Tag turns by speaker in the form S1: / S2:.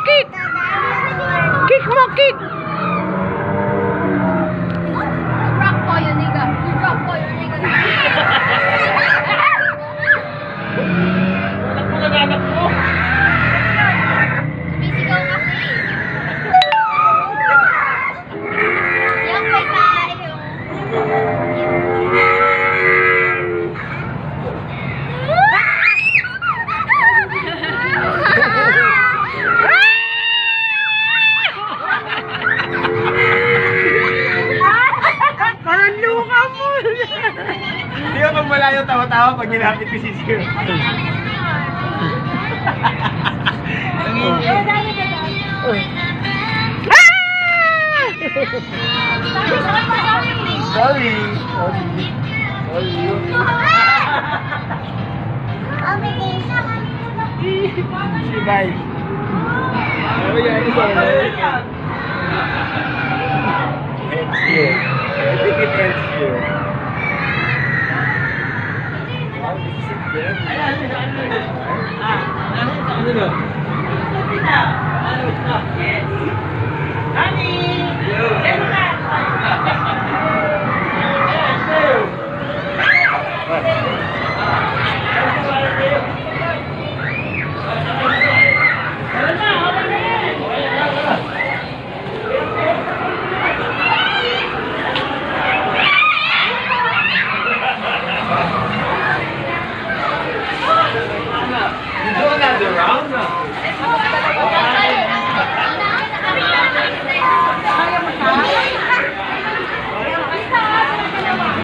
S1: kick! Kick mo, kick!
S2: Rock po yun, nigga. Rock po yun, nigga.
S3: Anak mo, naganak mo.
S2: Bisigaw kasi. Yan pa tayo.
S1: Parang luka mo!
S3: Di ba pag malayo tawa-tawa pag nilapit ko si Sir? Sorry. Bye. Ends here. I think it ends here. Wow, this is very nice.